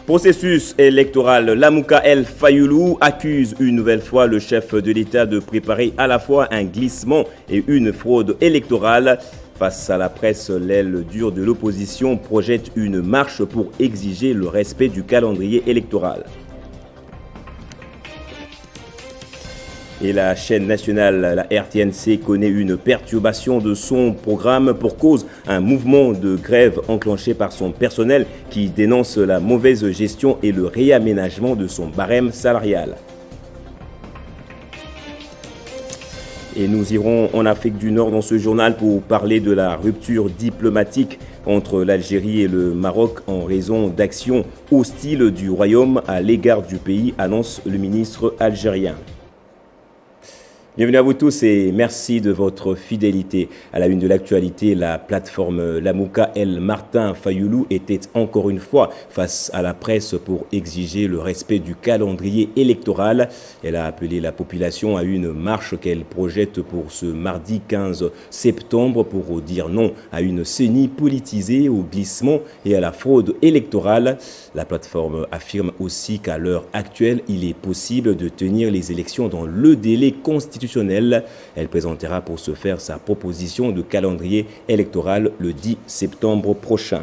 Processus électoral, Lamouka El Fayoulou accuse une nouvelle fois le chef de l'État de préparer à la fois un glissement et une fraude électorale. Face à la presse, l'aile dure de l'opposition projette une marche pour exiger le respect du calendrier électoral. Et la chaîne nationale, la RTNC, connaît une perturbation de son programme pour cause un mouvement de grève enclenché par son personnel qui dénonce la mauvaise gestion et le réaménagement de son barème salarial. Et nous irons en Afrique du Nord dans ce journal pour parler de la rupture diplomatique entre l'Algérie et le Maroc en raison d'actions hostiles du Royaume à l'égard du pays, annonce le ministre algérien. Bienvenue à vous tous et merci de votre fidélité. À la une de l'actualité, la plateforme Lamouka El Martin Fayoulou était encore une fois face à la presse pour exiger le respect du calendrier électoral. Elle a appelé la population à une marche qu'elle projette pour ce mardi 15 septembre pour dire non à une CENI politisée, au glissement et à la fraude électorale. La plateforme affirme aussi qu'à l'heure actuelle, il est possible de tenir les élections dans le délai constitutionnel. Elle présentera pour ce faire sa proposition de calendrier électoral le 10 septembre prochain.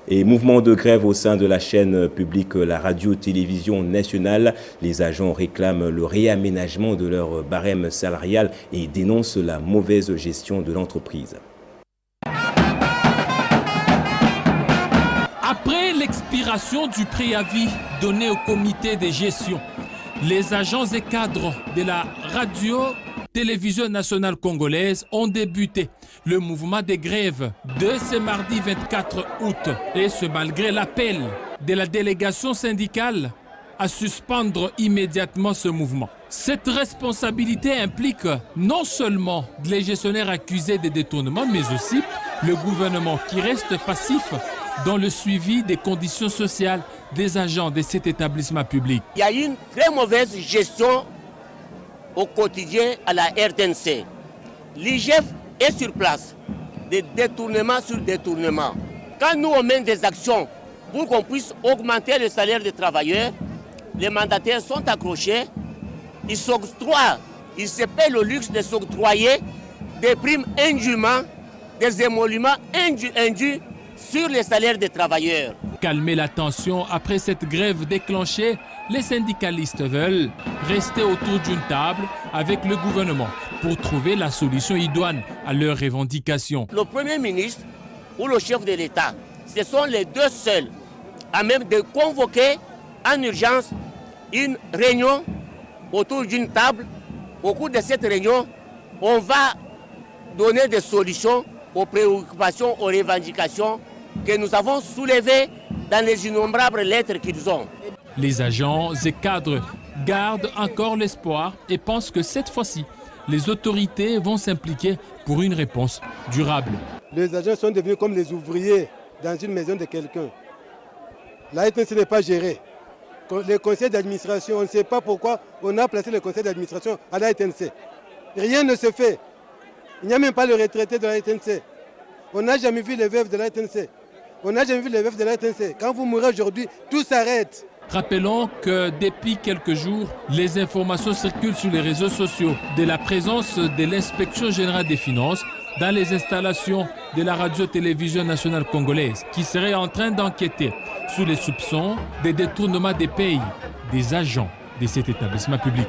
Et mouvement de grève au sein de la chaîne publique la radio-télévision nationale. Les agents réclament le réaménagement de leur barème salarial et dénoncent la mauvaise gestion de l'entreprise. Après l'expiration du préavis donné au comité de gestion, les agents et cadres de la radio-télévision nationale congolaise ont débuté le mouvement de grève de ce mardi 24 août. Et ce malgré l'appel de la délégation syndicale à suspendre immédiatement ce mouvement. Cette responsabilité implique non seulement les gestionnaires accusés de détournement, mais aussi le gouvernement qui reste passif dans le suivi des conditions sociales des agents de cet établissement public. Il y a une très mauvaise gestion au quotidien à la RTNC. L'IGF est sur place, de détournement sur détournement. Quand nous on mène des actions pour qu'on puisse augmenter le salaire des travailleurs, les mandataires sont accrochés, ils se paient le luxe de s'octroyer des primes indûment, des émoluments indus sur les salaires des travailleurs. Calmer la tension après cette grève déclenchée, les syndicalistes veulent rester autour d'une table avec le gouvernement pour trouver la solution idoine à leurs revendications. Le Premier ministre ou le chef de l'État, ce sont les deux seuls à même de convoquer en urgence une réunion autour d'une table. Au cours de cette réunion, on va donner des solutions aux préoccupations, aux revendications que nous avons soulevées dans les innombrables lettres qu'ils ont. Les agents et cadres gardent encore l'espoir et pensent que cette fois-ci, les autorités vont s'impliquer pour une réponse durable. Les agents sont devenus comme les ouvriers dans une maison de quelqu'un. La RTNC n'est pas gérée. Les conseils d'administration, on ne sait pas pourquoi on a placé le conseil d'administration à la RTNC. Rien ne se fait. Il n'y a même pas le retraité de la RTNC. On n'a jamais vu les veuves de la RTNC. On n'a jamais vu les veuves de la RTNC. Quand vous mourrez aujourd'hui, tout s'arrête. Rappelons que depuis quelques jours, les informations circulent sur les réseaux sociaux de la présence de l'Inspection générale des finances dans les installations de la radio-télévision nationale congolaise qui serait en train d'enquêter sur les soupçons de détournement des pays des agents de cet établissement public.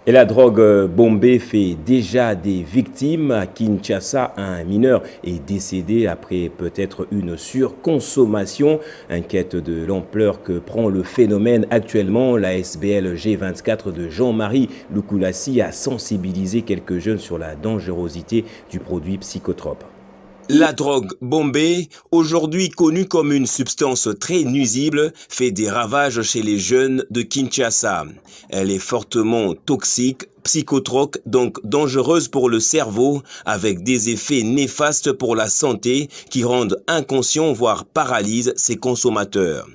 Et la drogue bombée fait déjà des victimes. À Kinshasa, un mineur est décédé après peut-être une surconsommation. Inquiète de l'ampleur que prend le phénomène actuellement, la SBL G24 de Jean-Marie Lukulassi a sensibilisé quelques jeunes sur la dangerosité du produit psychotrope. La drogue bombée, aujourd'hui connue comme une substance très nuisible, fait des ravages chez les jeunes de Kinshasa. Elle est fortement toxique, psychotrope, donc dangereuse pour le cerveau, avec des effets néfastes pour la santé qui rendent inconscients voire paralysent ses consommateurs.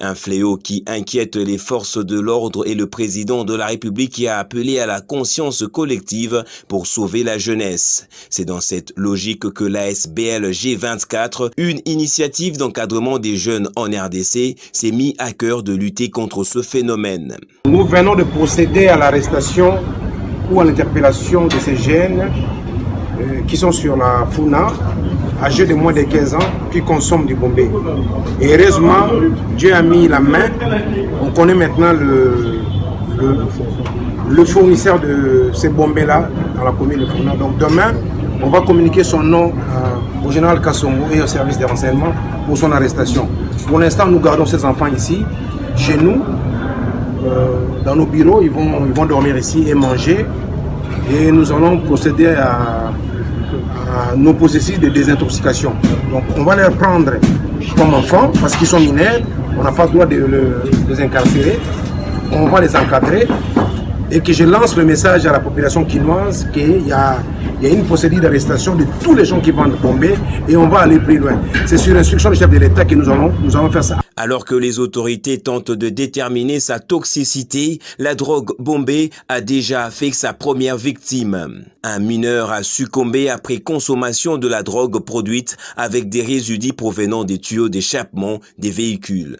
Un fléau qui inquiète les forces de l'ordre et le président de la République qui a appelé à la conscience collective pour sauver la jeunesse. C'est dans cette logique que l'ASBL G24, une initiative d'encadrement des jeunes en RDC, s'est mis à cœur de lutter contre ce phénomène. Nous venons de procéder à l'arrestation ou à l'interpellation de ces jeunes qui sont sur la Funa, âgés de moins de 15 ans, qui consomment du bombé. Et heureusement, Dieu a mis la main. On connaît maintenant le fournisseur de ces bombés-là dans la commune de Funa. Donc demain, on va communiquer son nom au général Kassongo et au service des renseignements pour son arrestation. Pour l'instant, nous gardons ces enfants ici, chez nous, dans nos bureaux. Ils vont dormir ici et manger. Et nous allons procéder à nos processus de désintoxication. Donc on va les prendre comme enfants parce qu'ils sont mineurs, on n'a pas le droit de les incarcérer, on va les encadrer et que je lance le message à la population quinoise qu'il y a une procédure d'arrestation de tous les gens qui vendent bombés et on va aller plus loin. C'est sur instruction du chef de l'État que nous allons faire ça. Alors que les autorités tentent de déterminer sa toxicité, la drogue bombée a déjà fait sa première victime. Un mineur a succombé après consommation de la drogue produite avec des résidus provenant des tuyaux d'échappement des véhicules.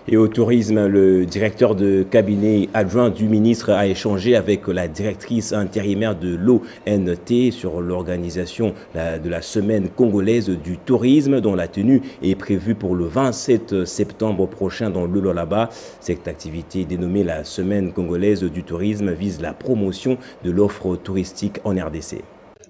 Et au tourisme, le directeur de cabinet adjoint du ministre a échangé avec la directrice intérimaire de l'ONT sur l'organisation de la semaine congolaise du tourisme dont la tenue est prévue pour le 27 septembre prochain dans le Lualaba. Cette activité dénommée la semaine congolaise du tourisme vise la promotion de l'offre touristique en RDC.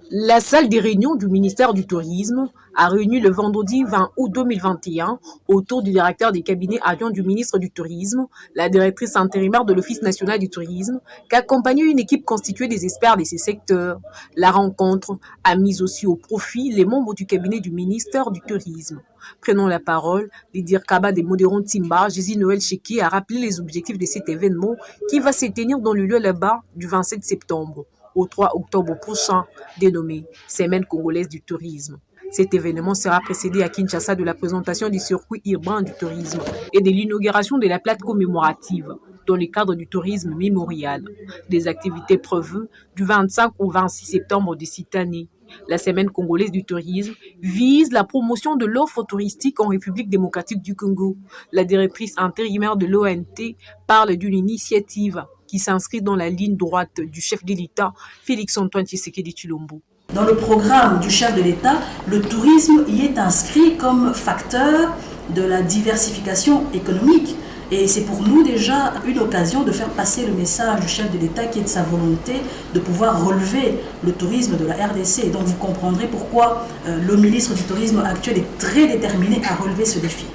La salle des réunions du ministère du Tourisme a réuni le vendredi 20 août 2021 autour du directeur des cabinets adjoints du ministre du Tourisme, la directrice intérimaire de l'Office national du tourisme, qu'accompagnait une équipe constituée des experts de ces secteurs. La rencontre a mis aussi au profit les membres du cabinet du ministère du Tourisme. Prenant la parole, Lydia Kaba de Modéron Timba, Jésus Noël Cheki a rappelé les objectifs de cet événement qui va se tenir dans le lieu là-bas du 27 septembre. Au 3 octobre prochain, dénommé Semaine congolaise du tourisme. Cet événement sera précédé à Kinshasa de la présentation du circuit urbain du tourisme et de l'inauguration de la plaque commémorative dans le cadre du tourisme mémorial. Des activités prévues du 25 au 26 septembre de cette année. La Semaine congolaise du tourisme vise la promotion de l'offre touristique en République démocratique du Congo. La directrice intérimaire de l'ONT parle d'une initiative qui s'inscrit dans la ligne droite du chef de l'État, Félix-Antoine Tshisekedi Tshilombo. Dans le programme du chef de l'État, le tourisme y est inscrit comme facteur de la diversification économique. Et c'est pour nous déjà une occasion de faire passer le message du chef de l'État qui est de sa volonté de pouvoir relever le tourisme de la RDC. Et donc vous comprendrez pourquoi le ministre du Tourisme actuel est très déterminé à relever ce défi.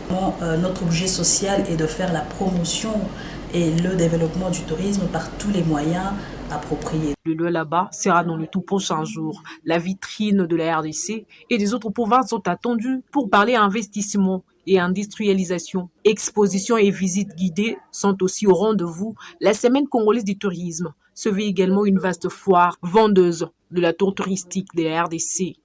Notre objet social est de faire la promotion et le développement du tourisme par tous les moyens appropriés. Le lieu là-bas sera dans le tout prochain jour. La vitrine de la RDC et des autres provinces sont attendues pour parler investissement et industrialisation. Expositions et visites guidées sont aussi au rendez-vous. La semaine congolaise du tourisme se veut également une vaste foire vendeuse de la tour touristique de la RDC.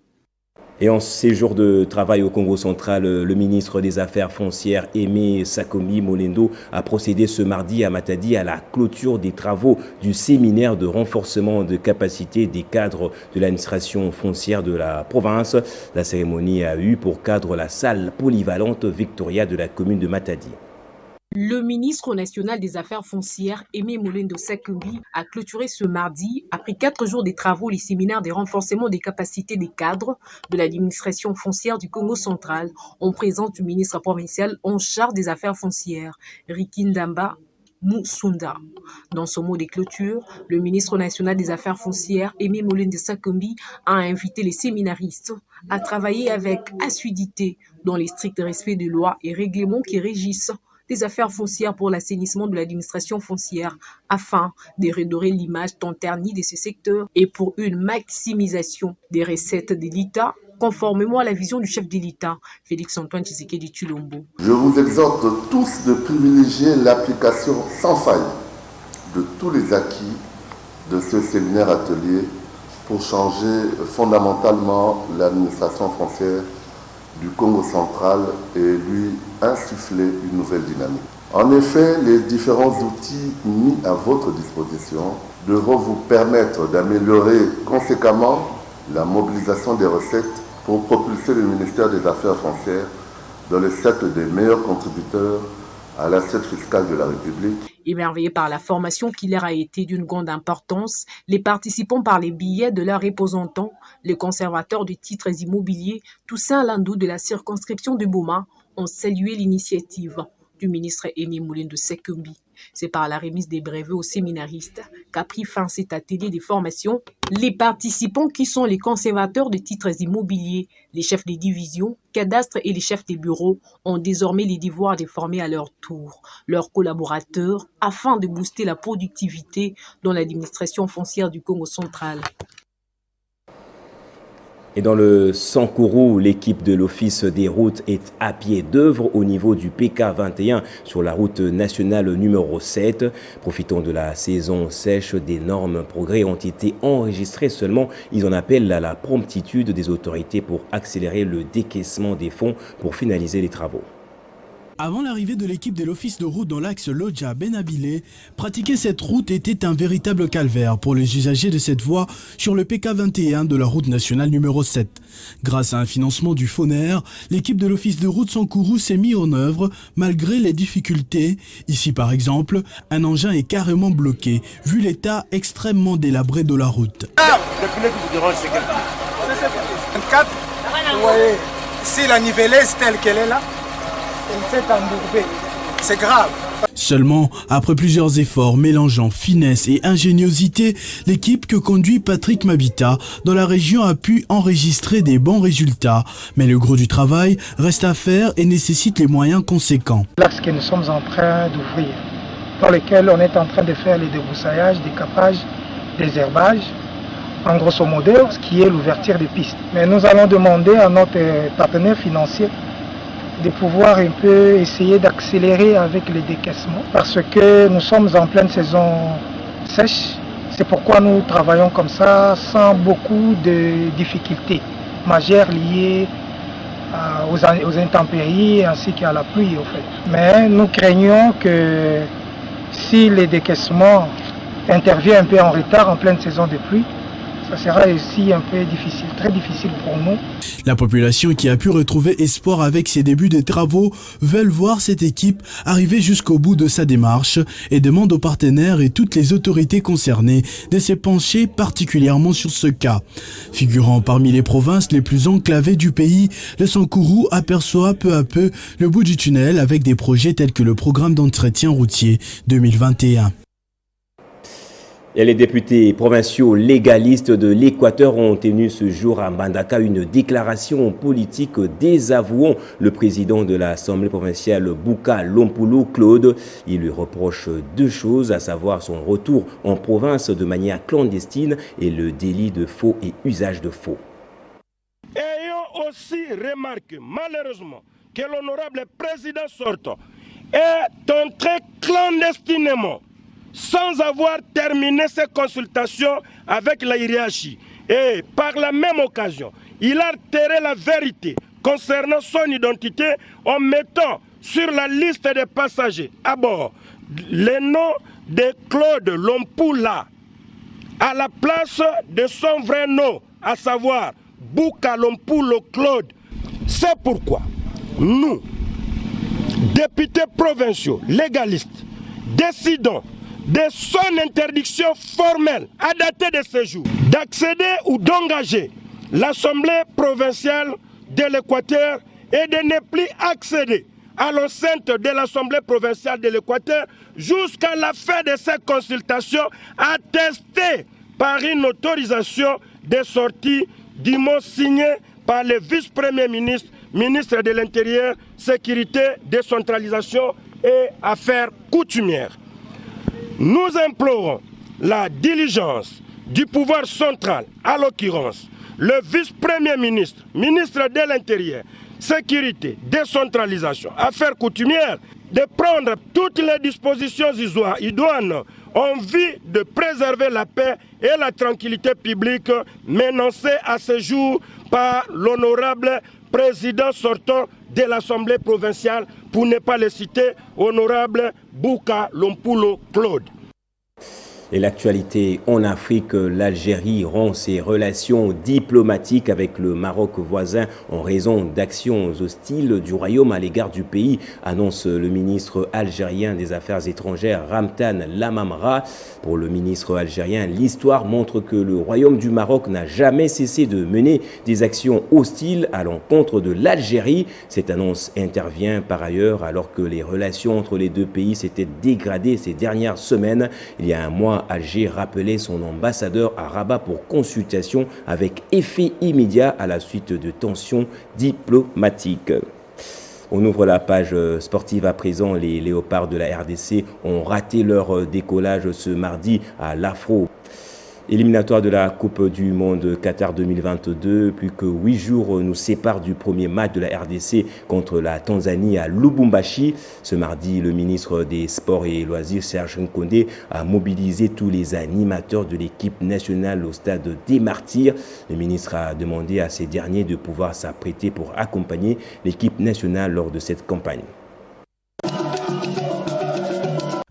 Et en séjour de travail au Congo central, le ministre des Affaires foncières, Aimé Sakomi Molendo, a procédé ce mardi à Matadi à la clôture des travaux du séminaire de renforcement de capacité des cadres de l'administration foncière de la province. La cérémonie a eu pour cadre la salle polyvalente Victoria de la commune de Matadi. Le ministre national des Affaires foncières, Aimé Molendo Sakomi, a clôturé ce mardi, après 4 jours de travaux, les séminaires de renforcement des capacités des cadres de l'administration foncière du Congo central, en présence du ministre provincial en charge des affaires foncières, Rikindamba Musunda. Dans son mot de clôture, le ministre national des Affaires foncières, Aimé Molendo Sakomi, a invité les séminaristes à travailler avec assiduité dans les stricts respects des lois et règlements qui régissent des affaires foncières pour l'assainissement de l'administration foncière afin de redorer l'image tant ternie de ce secteur et pour une maximisation des recettes de l'État conformément à la vision du chef de l'État, Félix-Antoine Tshisekedi Tshilombo. Je vous exhorte tous de privilégier l'application sans faille de tous les acquis de ce séminaire atelier pour changer fondamentalement l'administration foncière du Congo central et lui insuffler une nouvelle dynamique. En effet, les différents outils mis à votre disposition devront vous permettre d'améliorer conséquemment la mobilisation des recettes pour propulser le ministère des Affaires foncières dans le cercle des meilleurs contributeurs à l'assiette fiscale de la République. Émerveillés par la formation qui leur a été d'une grande importance, les participants par les billets de leurs représentants, les conservateurs de titres immobiliers, Toussaint Landou de la circonscription de Boma, ont salué l'initiative du ministre Aimé Moulindo Sekumbi. C'est par la remise des brevets aux séminaristes qu'a pris fin cet atelier de formation. Les participants qui sont les conservateurs de titres immobiliers, les chefs des divisions, cadastres et les chefs des bureaux ont désormais les devoirs de former à leur tour leurs collaborateurs afin de booster la productivité dans l'administration foncière du Congo central. Et dans le Sankourou, l'équipe de l'Office des routes est à pied d'œuvre au niveau du PK 21 sur la route nationale numéro 7. Profitant de la saison sèche, d'énormes progrès ont été enregistrés, seulement ils en appellent à la promptitude des autorités pour accélérer le décaissement des fonds pour finaliser les travaux. Avant l'arrivée de l'équipe de l'office de route dans l'axe Lodja-Benabile, pratiquer cette route était un véritable calvaire pour les usagers de cette voie sur le PK 21 de la route nationale numéro 7. Grâce à un financement du FONER, l'équipe de l'office de route Sankourou s'est mise en œuvre malgré les difficultés. Ici par exemple, un engin est carrément bloqué vu l'état extrêmement délabré de la route. Si la nivelaise telle qu'elle est là, c'est grave. Seulement, après plusieurs efforts mélangeant finesse et ingéniosité, l'équipe que conduit Patrick Mabita dans la région a pu enregistrer des bons résultats. Mais le gros du travail reste à faire et nécessite les moyens conséquents. L'axe que nous sommes en train d'ouvrir, dans lequel on est en train de faire les débroussailllages, des capages, des herbages, en grosso modo, ce qui est l'ouverture des pistes. Mais nous allons demander à notre partenaire financier de pouvoir un peu essayer d'accélérer avec les décaissements parce que nous sommes en pleine saison sèche. C'est pourquoi nous travaillons comme ça sans beaucoup de difficultés majeures liées aux intempéries ainsi qu'à la pluie. En fait. Mais nous craignons que si les décaissements interviennent un peu en retard en pleine saison de pluie, ça sera aussi un peu difficile, très difficile pour nous. La population qui a pu retrouver espoir avec ses débuts de travaux veulent voir cette équipe arriver jusqu'au bout de sa démarche et demande aux partenaires et toutes les autorités concernées de se pencher particulièrement sur ce cas. Figurant parmi les provinces les plus enclavées du pays, le Sankourou aperçoit peu à peu le bout du tunnel avec des projets tels que le programme d'entretien routier 2021. Et les députés provinciaux légalistes de l'Équateur ont tenu ce jour à Mbandaka une déclaration politique désavouant le président de l'Assemblée provinciale Bouka Lompulu, Claude. Il lui reproche deux choses, à savoir son retour en province de manière clandestine et le délit de faux et usage de faux. Ayons aussi remarqué malheureusement que l'honorable président sortant est entré clandestinement sans avoir terminé ses consultations avec la hiérarchie. Et par la même occasion, il a altéré la vérité concernant son identité en mettant sur la liste des passagers à bord le nom de Claude Lompula à la place de son vrai nom, à savoir Bouka Lompulu Claude. C'est pourquoi nous, députés provinciaux légalistes, décidons de son interdiction formelle à dater de ce jour, d'accéder ou d'engager l'Assemblée provinciale de l'Équateur et de ne plus accéder à l'enceinte de l'Assemblée provinciale de l'Équateur jusqu'à la fin de ces consultations attestées par une autorisation de sortie dûment signée par le vice-premier ministre, ministre de l'Intérieur, Sécurité, Décentralisation et Affaires coutumières. Nous implorons la diligence du pouvoir central, à l'occurrence le vice-premier ministre, ministre de l'Intérieur, Sécurité, Décentralisation, Affaires coutumières, de prendre toutes les dispositions idoines en vue de préserver la paix et la tranquillité publique menacées à ce jour par l'honorable président sortant de l'Assemblée provinciale, pour ne pas le citer, honorable Bouka Lompulo Claude. Et l'actualité en Afrique, l'Algérie rompt ses relations diplomatiques avec le Maroc voisin en raison d'actions hostiles du royaume à l'égard du pays, annonce le ministre algérien des Affaires étrangères Ramtan Lamamra. Pour le ministre algérien, l'histoire montre que le royaume du Maroc n'a jamais cessé de mener des actions hostiles à l'encontre de l'Algérie. Cette annonce intervient par ailleurs alors que les relations entre les deux pays s'étaient dégradées ces dernières semaines. Il y a un mois, Alger rappelait son ambassadeur à Rabat pour consultation avec effet immédiat à la suite de tensions diplomatiques. On ouvre la page sportive à présent. Les léopards de la RDC ont raté leur décollage ce mardi à l'Afro. Éliminatoire de la Coupe du Monde Qatar 2022, plus que 8 jours nous séparent du premier match de la RDC contre la Tanzanie à Lubumbashi. Ce mardi, le ministre des Sports et Loisirs, Serge Nkonde, a mobilisé tous les animateurs de l'équipe nationale au stade des Martyrs. Le ministre a demandé à ces derniers de pouvoir s'apprêter pour accompagner l'équipe nationale lors de cette campagne.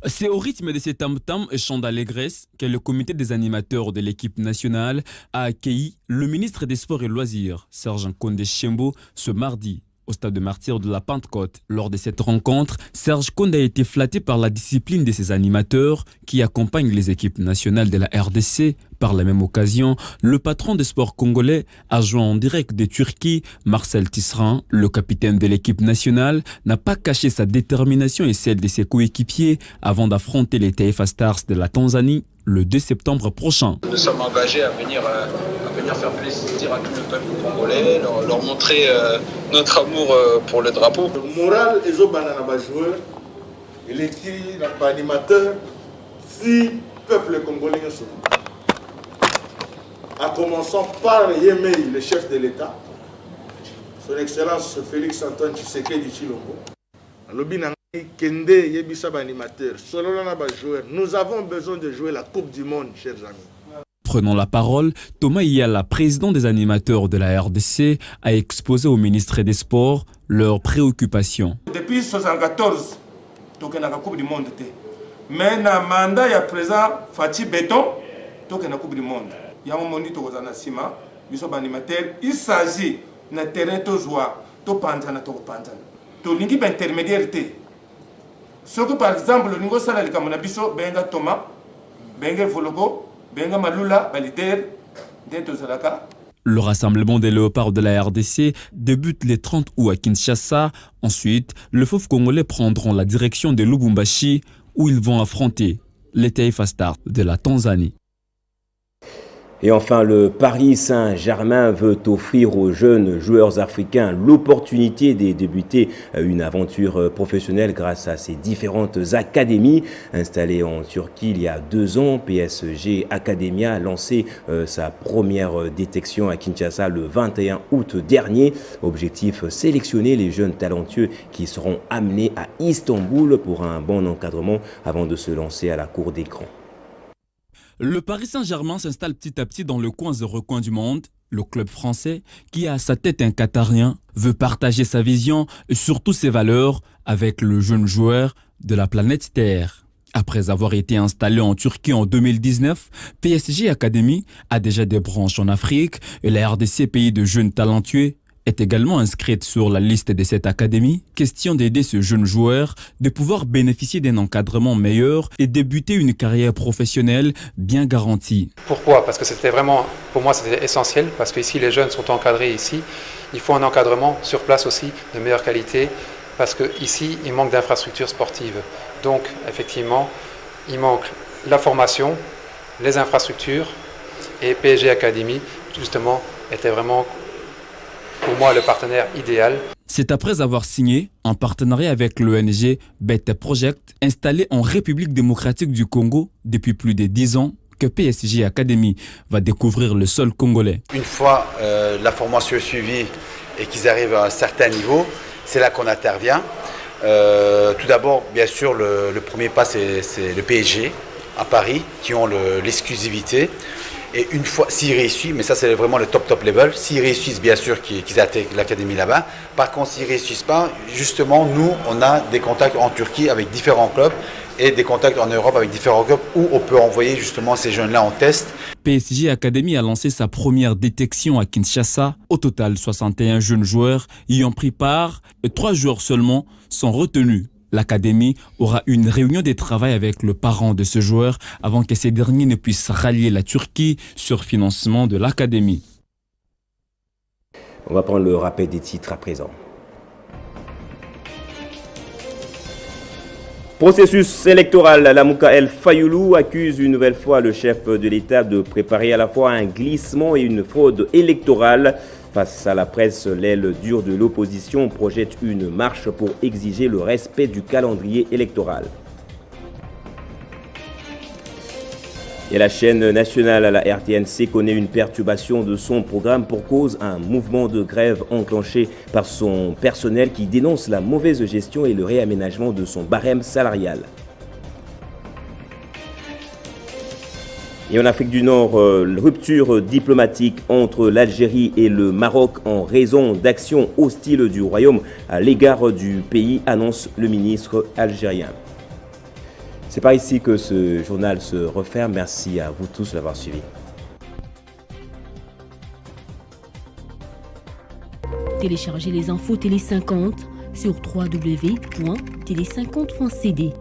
C'est au rythme de ces tam-tams et chants d'allégresse que le comité des animateurs de l'équipe nationale a accueilli le ministre des Sports et Loisirs, Serge Nkonde Tshembo, ce mardi au stade de Martyrs de la Pentecôte. Lors de cette rencontre, Serge Nkonde a été flatté par la discipline de ses animateurs qui accompagnent les équipes nationales de la RDC. Par la même occasion, le patron des sports congolais, adjoint en direct de Turquie, Marcel Tisserand, le capitaine de l'équipe nationale, n'a pas caché sa détermination et celle de ses coéquipiers avant d'affronter les TFA Stars de la Tanzanie le 2 septembre prochain. Nous sommes engagés à venir faire plaisir à tout le peuple congolais, leur montrer notre amour pour le drapeau. Le moral est au banana joueur, il est animateur, si peuple congolais en commençant par Yemei, le chef de l'État, son Excellence Félix Antoine Tshisekedi Tshilombo. Nous avons besoin de jouer la Coupe du Monde, chers amis. Prenant la parole, Thomas Iyala, président des animateurs de la RDC, a exposé au ministre des Sports leurs préoccupations. Depuis 1974, nous avons la Coupe du Monde. Mais dans le mandat, il y a présent Fatih Béton, nous avons la Coupe du Monde. Il y a un moment où nous sommes animateurs. Il s'agit de terrain de joie, de panzana, de panzana. De l'équipe intermédiaire. Ce que par exemple, le niveau salaire de Benga Thomas, Benga Vologo, Benga Malula, Baliter, Dento Zalaka. Le rassemblement des léopards de la RDC débute les 30 août à Kinshasa. Ensuite, les fauves congolais prendront la direction de Lubumbashi où ils vont affronter les TFA Stars de la Tanzanie. Et enfin, le Paris Saint-Germain veut offrir aux jeunes joueurs africains l'opportunité de débuter une aventure professionnelle grâce à ses différentes académies. Installées en Turquie il y a 2 ans, PSG Academia a lancé sa première détection à Kinshasa le 21 août dernier. Objectif, sélectionner les jeunes talentueux qui seront amenés à Istanbul pour un bon encadrement avant de se lancer à la cour des grands. Le Paris Saint-Germain s'installe petit à petit dans le coin et recoin du monde. Le club français, qui a à sa tête un Qatarien, veut partager sa vision et surtout ses valeurs avec le jeune joueur de la planète Terre. Après avoir été installé en Turquie en 2019, PSG Academy a déjà des branches en Afrique et la RDC, pays de jeunes talentueux, est également inscrite sur la liste de cette académie. Question d'aider ce jeune joueur de pouvoir bénéficier d'un encadrement meilleur et débuter une carrière professionnelle bien garantie. Pourquoi? Parce que c'était vraiment, pour moi, c'était essentiel, parce qu'ici, les jeunes sont encadrés ici. Il faut un encadrement sur place aussi de meilleure qualité, parce qu'ici, il manque d'infrastructures sportives. Donc, effectivement, il manque la formation, les infrastructures, et PSG Academy, justement, était vraiment pour moi le partenaire idéal. C'est après avoir signé en partenariat avec l'ONG Beta Project, installé en République démocratique du Congo depuis plus de 10 ans, que PSG Academy va découvrir le sol congolais. Une fois la formation est suivie et qu'ils arrivent à un certain niveau, c'est là qu'on intervient. Tout d'abord, bien sûr, le premier pas, c'est le PSG à Paris, qui ont l'exclusivité. Et une fois, s'ils réussissent, mais ça c'est vraiment le top level, s'ils réussissent bien sûr qu'ils intègrent l'académie là-bas. Par contre, s'ils ne réussissent pas, justement, nous, on a des contacts en Turquie avec différents clubs et des contacts en Europe avec différents clubs où on peut envoyer justement ces jeunes-là en test. PSG Academy a lancé sa première détection à Kinshasa. Au total, 61 jeunes joueurs y ont pris part et 3 joueurs seulement sont retenus. L'académie aura une réunion de travail avec le parent de ce joueur avant que ces derniers ne puissent rallier la Turquie sur financement de l'académie. On va prendre le rappel des titres à présent. Processus électoral, Lamouka El Fayoulou accuse une nouvelle fois le chef de l'État de préparer à la fois un glissement et une fraude électorale. Face à la presse, l'aile dure de l'opposition projette une marche pour exiger le respect du calendrier électoral. Et la chaîne nationale à la RTNC connaît une perturbation de son programme pour cause un mouvement de grève enclenché par son personnel qui dénonce la mauvaise gestion et le réaménagement de son barème salarial. Et en Afrique du Nord, rupture diplomatique entre l'Algérie et le Maroc en raison d'actions hostiles du Royaume à l'égard du pays, annonce le ministre algérien. C'est par ici que ce journal se referme. Merci à vous tous d'avoir suivi. Téléchargez les infos Télé 50 sur www.tele50.cd.